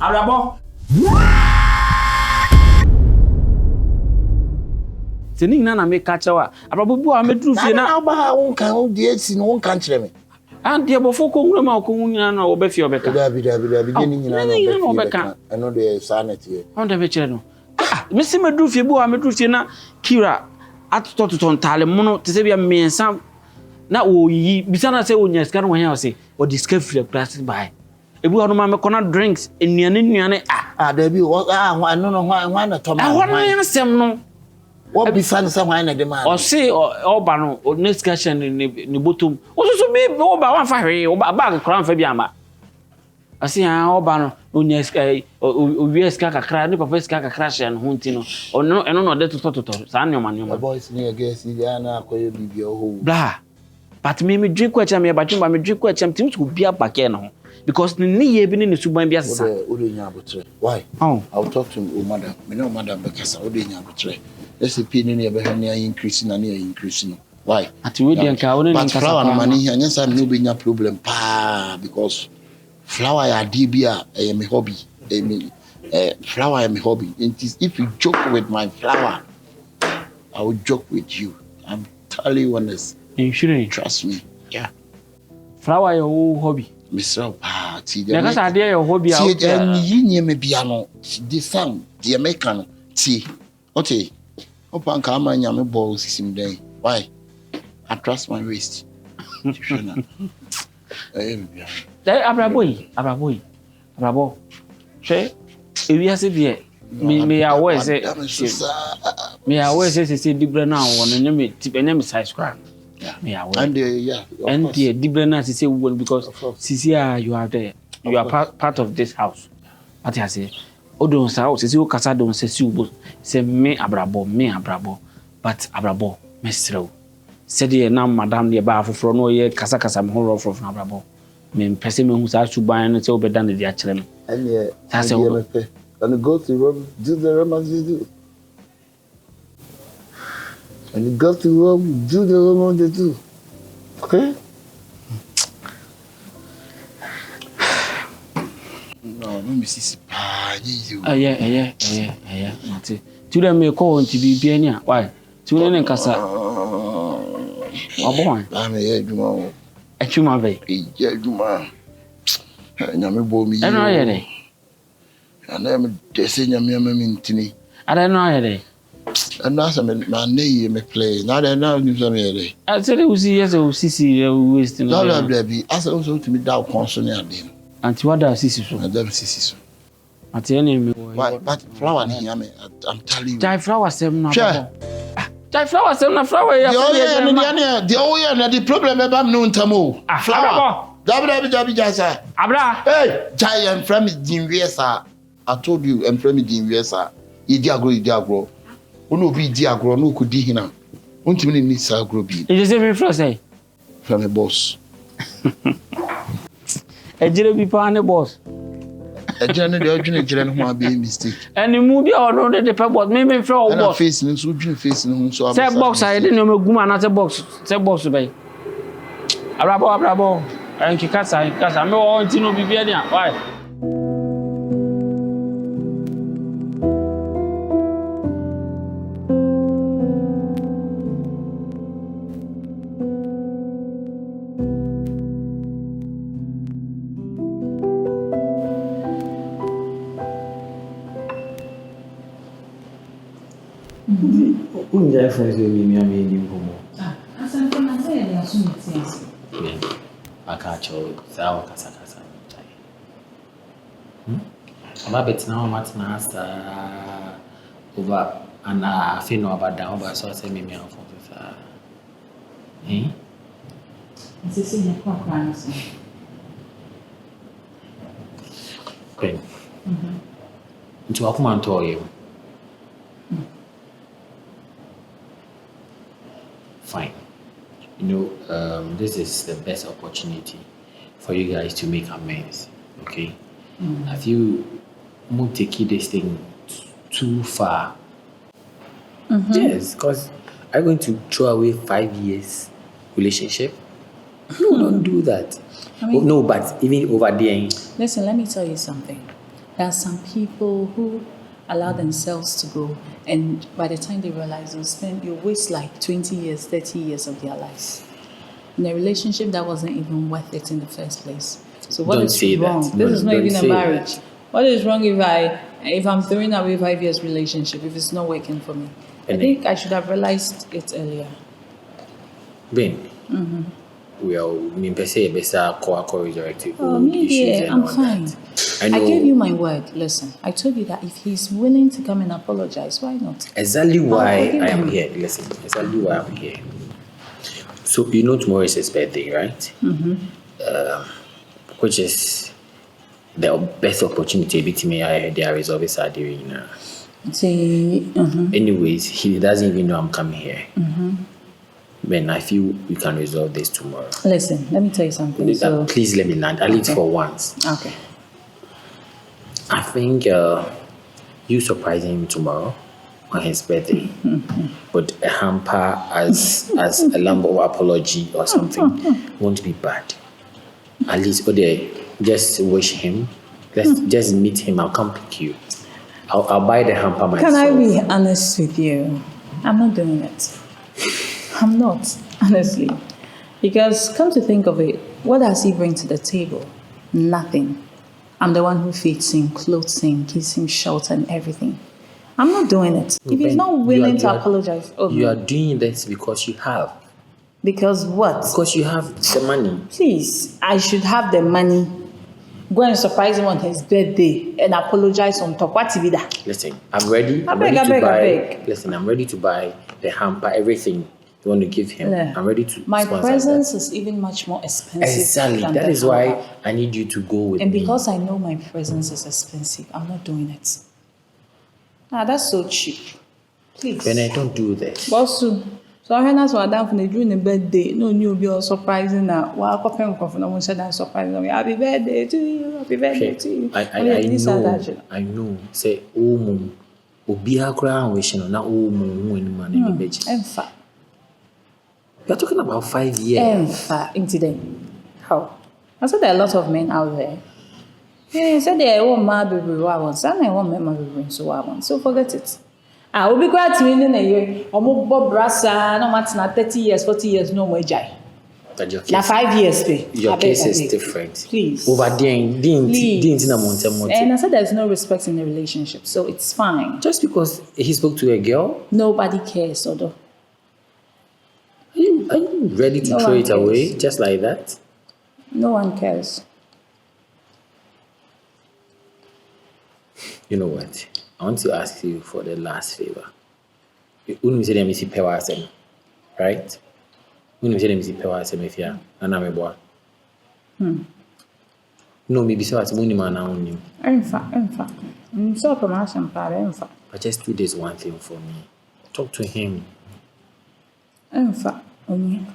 Abrabo. Tini na me catch wa. Abrabo bu a me dru fie na. Na ba won kan de si no won kan kire me. And the before Congress, na obefi obeka. Dabi ni nyina na obeka. Eno de sanity. On the picture no. Ah, me se me dru fie bu a me dru fie na Kira atototo ntale mono te se bia mensa na oyi bisana se onya ska no hia o se o discover class by. Ebu anu ma me kona drinks enuane dabi no na to ma. Ahwana yen sem no. What bisana se hwan na de ma. O se oba no o next question ni botom. O so me oba wan fa hwe oba bag kran fa bia ma. Asi oba no onya o ska kakra ni papa ska kakra hye no hunti no. Eno no de toto sa nyoma. Boys ni against ya na akoye bibia ho. Blah. But me drink kwacha me batwumba me drink kwacha tim to bia bake no. Because ni ye bi ni suban bia sesa. Ode nya abotre. Why? Oh. I'll talk to madam. Me no madam bekasa ode nya abotre. SAP ni e be ha ni increase na ni increase no. Why? Ati we dey nka woni nka flower no mani here nya sa no be nya problem pa because flower ya dey bia me hobby. Flower ya me hobby. If you joke with my flower, I will joke with you. I'm telling you honest. You shouldn't trust me. Yeah. Flower your hobby. Mr. Party. Because I dare your hobby out there. You me piano. The song, the American. See. Okay. Open camera nyame balls sim day. Why? I trust my waist. Abrabo. She ewi ase de me aware say me aware say dibre na won nyame tip nyame size crack. Me aware. And and the dibre na say because sisi you are there. You are part of this house. What I say? Odon sa o sisi o kasa don say say me abrabo but abrabo me srew. Said ye na madam de ba afoforo no ye kasa me horo from abrabo. Me pese me hu sa suban no say obeda na dia kire me. And yeah, and go to Rome, do the Romans do. And you go to Rome, do the Romans they do. Okay? No, me see you. Yeah. Mate. Tu dem me call on TV bi ani a. Why? Tu ne nkasa. Wabon. Me ye djuma. Atuma be. Ye djuma. Nyame bo mi. Eno aye dey. Ana me dese nyame me ntini. Ada no aye dey. Ana sa me na ne me play. Na dey na ni so me dey. I say we see yes we see waste no. No be. Asa so to me da konso ne ade. Anti wada sisi so. Adam sisi so. Ati ene me. Why? But flower ni here me. I'm telling you. Jai flower sem na baba. Jai flower sem na flower ya. The problem e ba me no ntamo. Flower. Dabi jasa. Abra. Hey, Jai and from Dinwiesa. I told you and from Dinwiesa. Idi agro. Ono bi di agro no ko di hina. Untimi ni sa agro bi. You say me flower say. From the boss. Ejire bi pa ne boss. Ejire de odwene no ho be mistake. Any movie or no the paper boss me flower boss. Na face ni so odwene face ni ho so say box I dey no maguma na say box be. Abrabo. Enki kasa me o ntino bibia ni a. Why? Unja friends with me am in Pomo. Asan for na say dey asu metias. Aka cho za kasa. Aba betina o matna asa over ana fe no aba down over so say me am for sa. Nsisi ne kwa na so. Okay. Nti akuma nto ye. Fine. You know, this is the best opportunity for you guys to make amends. Okay? Have you moved taking this thing too far? Yes, because I'm going to throw away 5 years relationship. No, don't do that. I mean, no, but even over there. Listen, let me tell you something. There are some people who allow themselves to go, and by the time they realize you waste like 20 years, 30 years of their lives in a relationship that wasn't even worth it in the first place. So what Don't is say wrong? that. This is not Don't even a say marriage. that. What is wrong if I'm throwing away 5 years relationship if it's not working for me? I think I should have realized it earlier. Ben, we are say besa resurrective Me, and I'm all fine. that. I know gave you my word. Listen, I told you that if he's willing to come and apologize, why not? exactly why forgive I am him. here. Listen, exactly why I'm here. So you know tomorrow is his birthday, right? Which is the best opportunity between they are resolving Saturday. See, Anyways, he doesn't even know I'm coming here. Ben, I feel we can resolve this tomorrow. listen, let me tell you something. So, Please let me land, at least for once. okay. I think you surprising him tomorrow on his birthday, but a hamper as a lump of apology or something won't be bad. At least, just wish him. Let's just meet him. I'll come pick you. I'll buy the hamper myself. Can I be honest with you? I'm not doing it. I'm not, honestly. Because come to think of it, what does he bring to the table? Nothing. I'm the one who feeds him, clothes him, gives him shelter and everything. I'm not doing it. If he's not willing to apologize, You are doing this because you have. because what? Because you have the money. Please, I should have the money. Go and surprise him on his birthday and apologize on top. What TV that? Listen, I'm ready. I beg. Listen, I'm ready to buy the hamper, everything you want to give him. Yeah. I'm ready to. My sponsor presence that. is even much more expensive. Exactly. than That the is why hamper. I need you to go with And me. because I know my presence is expensive, I'm not doing it. That's so cheap. Please. When I don't do this. Boss, so I heard that's what I'm during the birthday. No new be all surprising now. Well, I can't come from said that surprising me. Happy birthday to you. Happy birthday to you. I know. Say, oh, mum. Obia crown wishing na oh, mum, when man in the bed. Enfa. You're talking about 5 years. Enfa. Incident. How? I said there are a lot of men out there. Yeah, said they won't marry baby once, and I won't marry baby so I want. So forget it. We'll be glad to win in a year. Or more Bob Brassa, no matter 30 years, 40 years, no more jai. But your case, Now 5 years, pay. your case is different. Please. Over there, Please. didn't And I said there's no respect in the relationship, so it's fine. just because he spoke to a girl, Nobody cares, although. are you ready to No throw one it away cares. just like that? No one cares. You know what? I want to ask you for the last favor. When we say them is power asem, right? When we say them is power asem if you and I'm a boy. No, maybe so as money man only. Enfa. So promotion para enfa. But just do this one thing for me. Talk to him. Enfa. Onye.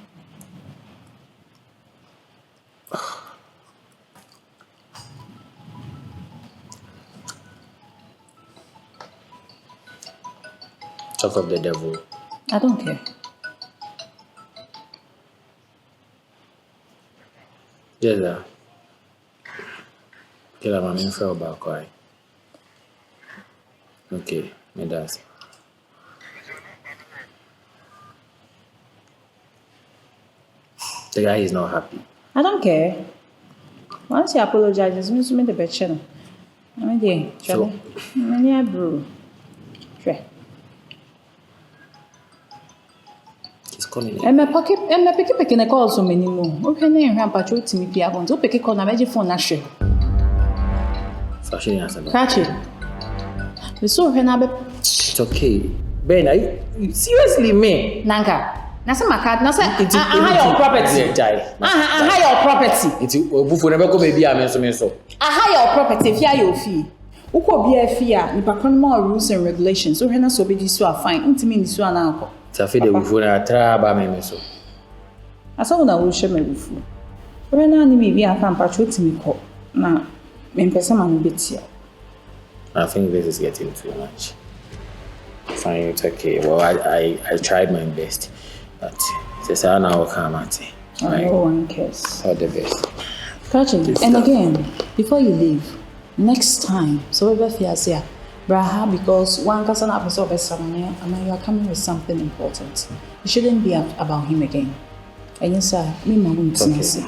Talk of the devil. I don't care. Yes, sir. Kill my main fell back, right? Okay, me does. The guy is not happy. I don't care. Once he apologizes, means me the best channel. I mean, yeah, So- yeah, bro. Sure. He's calling it. And my picky na call so many more. Okay, na ehwa patrol timi pia bon. So picky call na meje phone na hwe. So I shouldn't answer that. Catch it. We saw her na be It's okay. Ben, are you seriously me? nanka. Na say maka, na say It's your property. Your property. It's bufu never come baby am so. Your property fia your fee. Uko bia fia, nipa kon more rules and regulations. So her na so be this so fine. Ntimi ni so na anko. Tafi de bufu na tra ba me so. Asa una wo hye mabufu. Ora na ni bibi aka patrol timi call. Na me mpesa ma no betia. I think this is getting too much. Fine, it's okay. Well, I tried my best, but it's a now come at it. No one cares. All the best. Catch it. And again, before you leave, Next time, so we be here, Braha, because one person episode of someone, and you are coming with something important. It shouldn't be about him again. And yes, sir, me, my own business. Okay.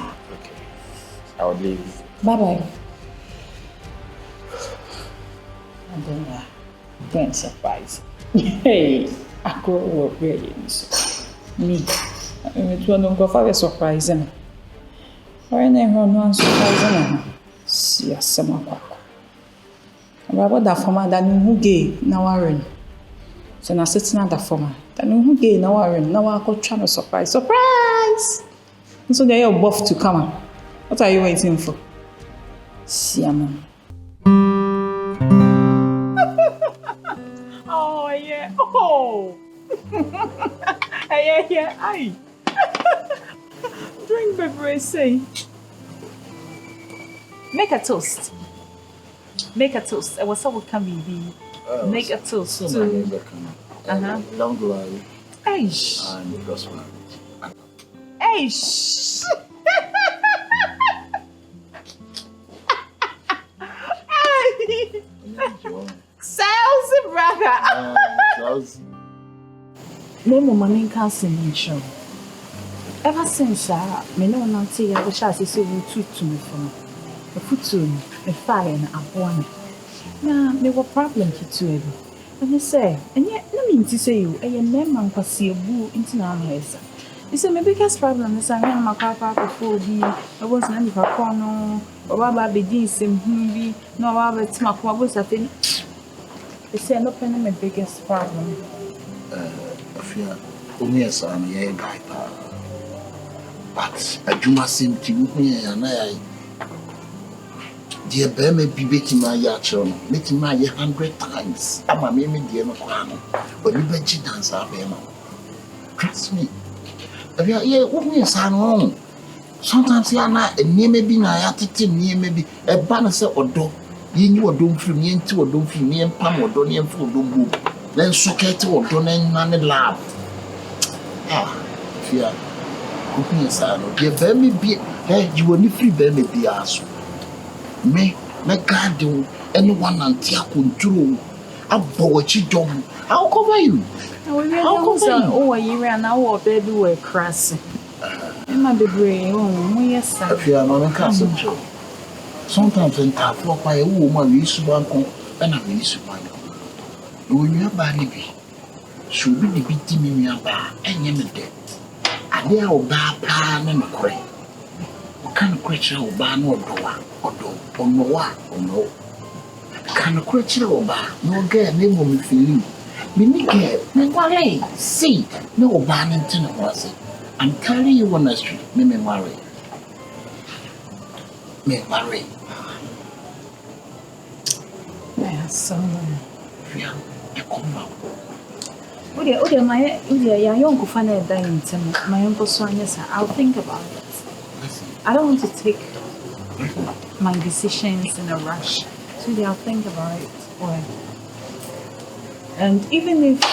I will leave. Bye bye. And then, then surprise. Hey, I go work really. Me, I'm going to go surprise. Why not surprise? See, some About that former that who gay now are so now sitting at the former that who gay now are now I go trying to surprise. So they are both to come. What are you waiting for? See, man. Oh yeah. Oh. Yeah. Aye. Drink beverage. Say. Make a toast. Make a toast. I was so coming be. Make a toast to. Long life Eish. and prosperity. Eish. Sales, brother. Name money can't sing. Ever since me no one say I wish I say you tweet to me from a foot to me, a fire and a one. Nah, me what problem to it. And they say, and yet, let me to say you, a name man can see a boo into our house. You say, my biggest problem is I ran my car park before I wasn't any corner, or Baba be decent, no, I was my car was a thing. They say, no penny, my biggest problem. I fear only a son, yeah, guy. But I do my same to me, and I. Dear Bear may be making my yachon, making my 100 times. I'm a meme, dear Macano, but you bet you dance up, Emma. Trust me. If you are here, what means I know? Sometimes you are not a near maybe my attitude near maybe a banner or dog. You are doing from me into a dome from me and Pam or Donny and Full Dumbo. Then socket or Donny and Nanny Lab. If you are cooking a son, dear Bear may be, hey, you will need free Bear may be asked. Me guard anyone until I control. I'll what you done. I'll cover you. Oh, a year and now, baby, we're crassing. It might be brave. Oh, yes, sir. If you are not a castle, sometimes in tough work by a woman, we used to one and I used to one. When you are bad, should be the beating me about and you're dead. I dare obey plan and cry. Can't question over no door or no. Can't question over no girl name of me feeling. Me girl, me see no Barnington was it. I'm telling you on the street, me marry. Yeah, so. Yeah, come out. Okay, my young Kufana dying to my uncle Sonia, I'll think about it. I don't want to take my decisions in a rush. So I'll think about it. And even if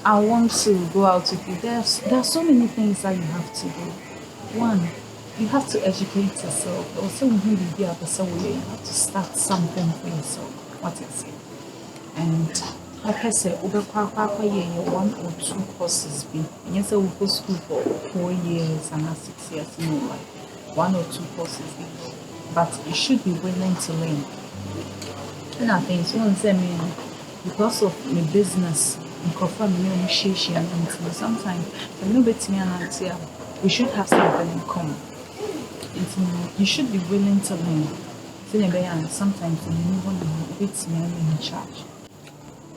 I want to go out with you, there are so many things that you have to do. One, you have to educate yourself. Also, you have to start something for yourself. What is it? And like I said, over 1 or 2 courses. And you say we go school for 4 years and 6 years, no, like 1 or 2 courses. But you should be willing to learn. And I think someone said me because of my business, sometimes we should have something in common. You should be willing to learn. Sometimes you want to be in charge.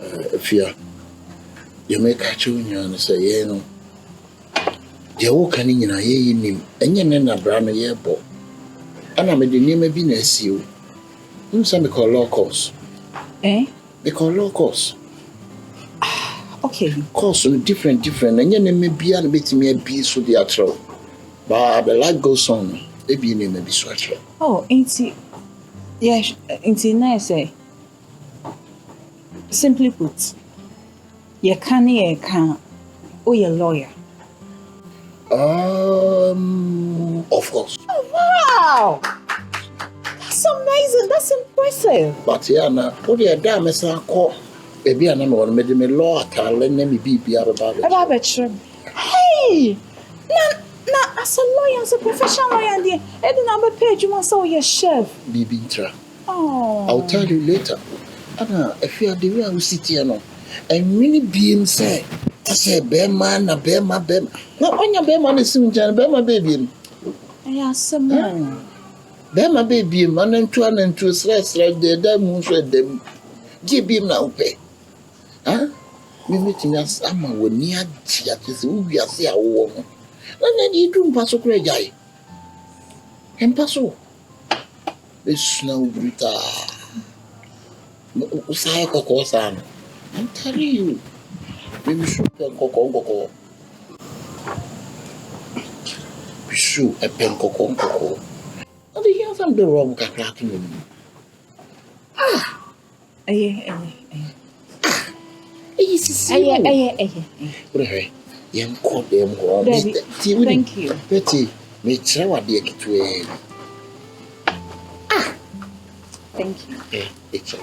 If you make a junior and say, you know, you're walking in a year in him, and you're not a brand new year, but and I made the name of business you. Some call law course. Eh? They call law course. Okay. Course different, and your name may be a bit me a piece with the actual. But the light goes on, maybe your name may be sweater. Oh, ain't it? Yes, ain't it nice? Simply put, you can't, or you're a lawyer. Of course. Oh, wow! That's That's amazing. That's impressive. But yeah, now what the damn is I call baby and I'm going to make me law tell and let me be about it. Hey, now as a lawyer, as a professional lawyer, the heading number page you want so your chef. Baby Intra. Oh, I'll tell you later. Anna, if you are the way I will sit here now, and many beings say, I say, bear man, a bear my bear. No, on your bear man is soon, bear my baby. yeah, some more. Bear my baby, man, and two slice like the diamonds with them. Give him now pay. Huh? We meeting us, I'm a near theaters, we are say a woman. And then you do pass over jay. And pass over. The snow brutal. Usai koko san. I'm telling you. We should pen koko. We should a pen koko. And they hear some the wrong kakaki. Aye. Yam called them go. Thank you. Betty, me try what they get to. Thank you. It's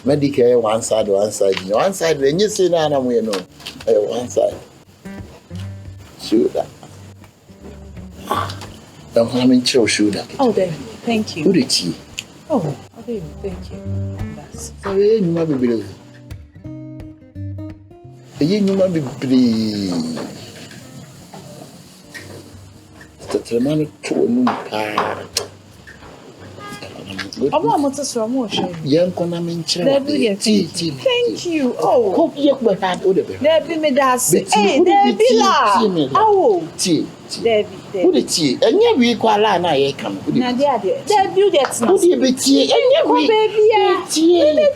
medical one side, when you see now, we know one side. Shoulder. Don't have me shoulder. Oh, David, thank you. Who did she? Oh, David, thank you. That's You might be believe. You might be believe. The man to a new part. I'm not so much. Young Conamin Thank you. Oh, hope you have had other. there be me that's hey, there be la. Oh, Tea. there Who be. the tea? And yet we call I come. Now there be that now. Who the be tea? And yet we baby ya. tea.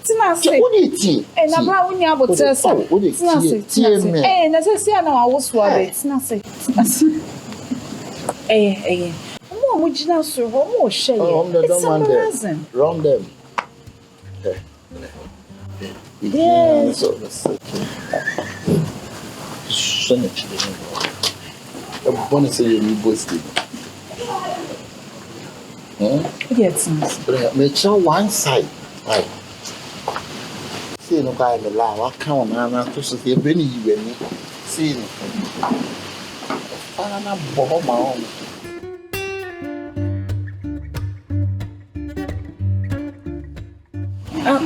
Tina say. Who the tea? Eh na bra wo nya botel say. Tina say. Eh na say na wa wo so abe. Tina say. Eh. Mo jina so mo share. It's amazing. Round them. Yes. So much. I want to say you boasting. Yes. Make sure one side. Right. See no guy in the law. What count na to say Benny you and me. See no. Ana boho ma on.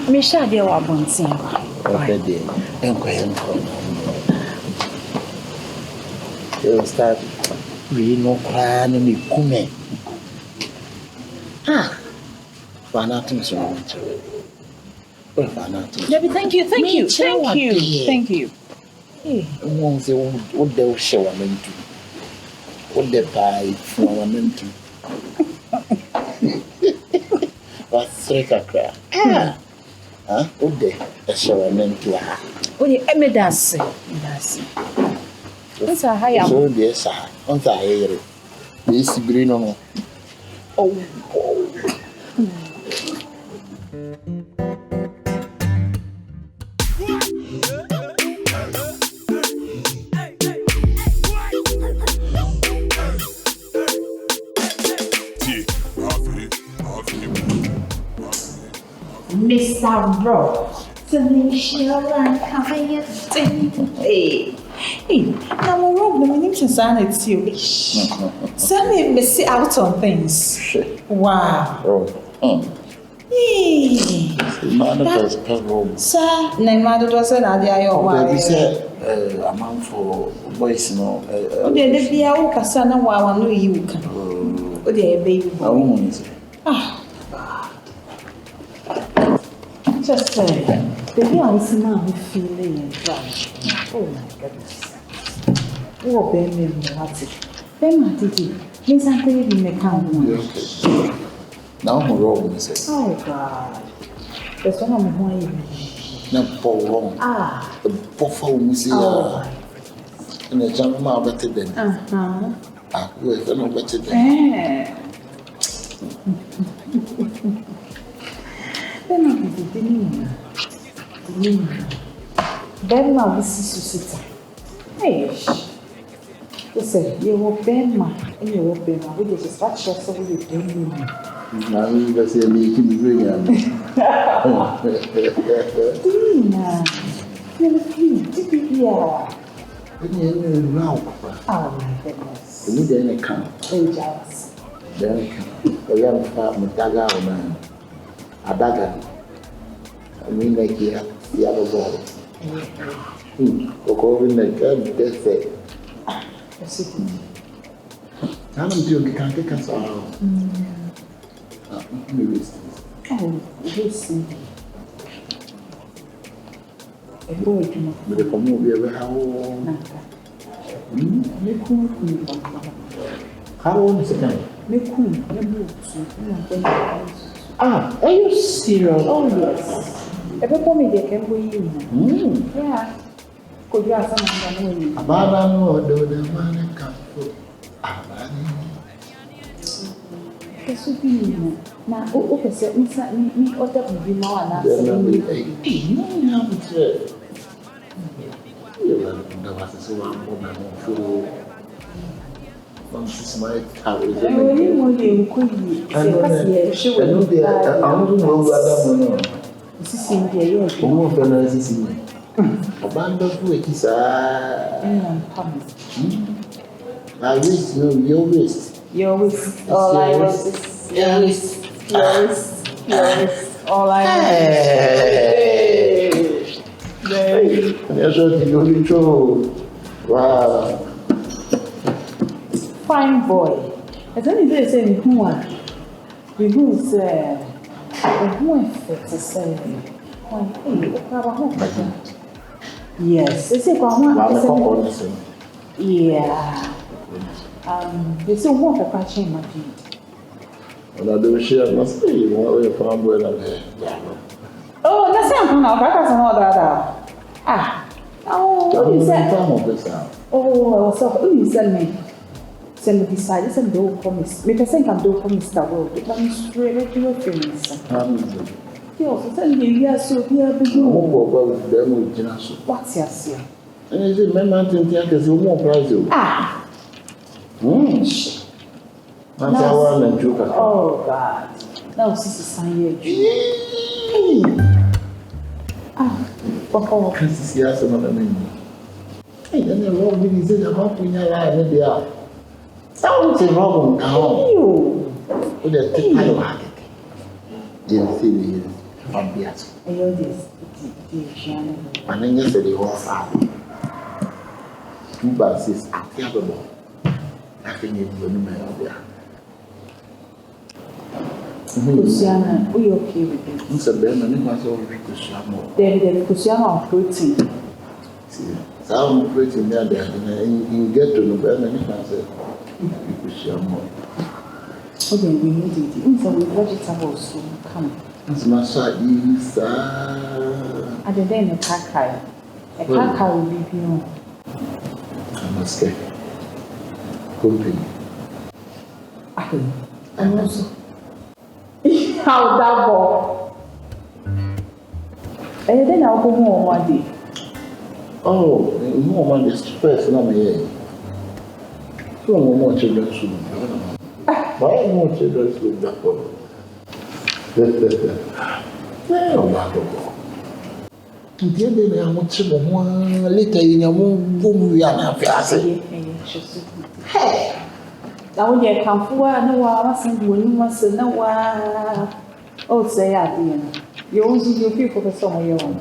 Misha de wa bontin. Okay there. Enko. You start we no cry no me kume. Fanatum so much. Well, fanatum. Debbie, thank you. Hey. Won't say what they show am into. What they buy from am into. What's cry? What they show am into. Oye, emedase. What's a high am? So yes, on the air. This green on. Oh. Mr. Bro, hey, now we're wrong. The name is sanity. Send me messy out on things. Wow. Hey. Sir, no matter what said, I said, a man for boys, no. There be a Casana while I know you can. Oh, dear baby. Just say, baby, I was now feeling right. Oh my goodness. Oh, baby, what's it? Ben, did you? Miss Anthony, you may come. Okay. Now, I'm wrong, Mrs. Oh, God. There's one of my Not wrong. The buffalo, Mrs. And the gentleman better than. We're no better than. Ben, my sister. Hey. Listen, you will bend my, and you will bend my, which is what you're so you bend me. Now you can say me keep bringing. Dina, you're cute, yeah. Now, Oh my goodness. you didn't come. Very jealous. Then a young farm, Daga, man. A dagger. I mean, like the other ball. According to the death say. I'm doing the country castle. Oh, listen. A boy, you know. But if I move here, how old is it? Ah, are you serious? Oh, yes. Everybody they can win. Yeah. Could you have someone that Ababa no do the man come for Abani. That's what you know. Now, okay, so me, what that would be more than No, that. no, it's you know, was so one woman who once my car is I really want you to I know they are no. This is in the year. Who organizes me? Abandon to a kiss. I waste, no, your waste. Your waist. All I was is your waist. Your waist. Your waist. All I Yes, you go. Wow. Fine boy. As only they say, who are we who say, who effect to say, yes, they say, yeah. They say, what for catching my feet. Well, I do share must be one way from where I Oh, that's something now. That's another. Ah, oh, you said, oh, so who you send me? Send me beside, send do promise. Make a second do promise that will become straight to your face. You also send me, yes, so here be you. What's your seal? And is it men mountain theaters who more price you? Ah, That's our one and two. oh, God. Now, this is sign Ah, oh, Christ, yes, another name. Hey, then the wrong with his about when you're right in the hour. Sounds a wrong now. you. With a title market. Yes, it is. From Bias. I know this. And then yesterday, all five. 2 buses are capable. I think it's the number there. Luciana, we okay with it? It's a band and it was all Rico. David, Luciana of protein. See, some operating there, and you get to know better than it was Rico. Okay, we need it. Even for vegetables, so come. That's my side. At the end, a caca. A caca will be you. I must say, company. And also, how double. And then I'll go home one day. Oh, more money is first, not me. So, more children soon. Why more children soon? Dia dia yang macam mana leta yang bom yang apa sih? Hey, now we come for no one, you must know what. Oh, say at the end. You also do people for some of your own.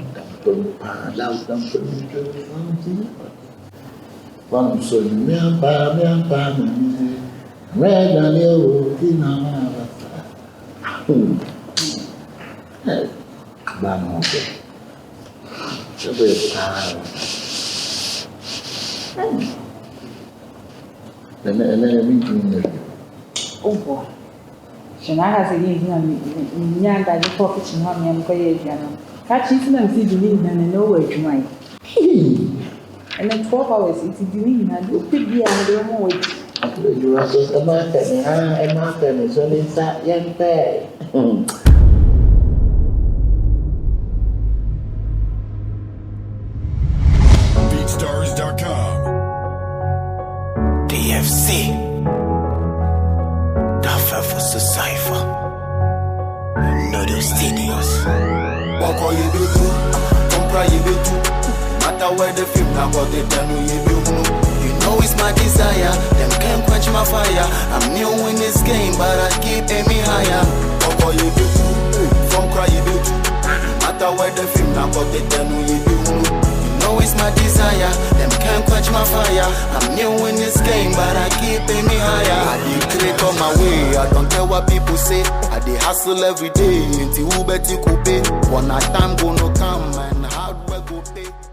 One so me red and you dinner. Hey, bang okay. And then Oh boy. Should I have a young guy before kitchen honey and Koyagiano? Catching them see the lead and no way to mine. And then 12 hours it's the lead and you pick the other more. You are just a market, is only that young pay. BeatStars.com. Walk all you do, come cry you do. Matter where the film now got the done you do. You know it's my desire, them can't quench my fire. I'm new in this game, but I keep aiming higher. Walk all you do, come cry you do. Matter where the film now got the done you do. You know it's my desire, them can't quench my fire. I'm new in this game, but I keep aiming higher. I did create on my way, I don't care what people say. I did hustle every day, until who bet you could pay. One time gonna come and hard work go pay.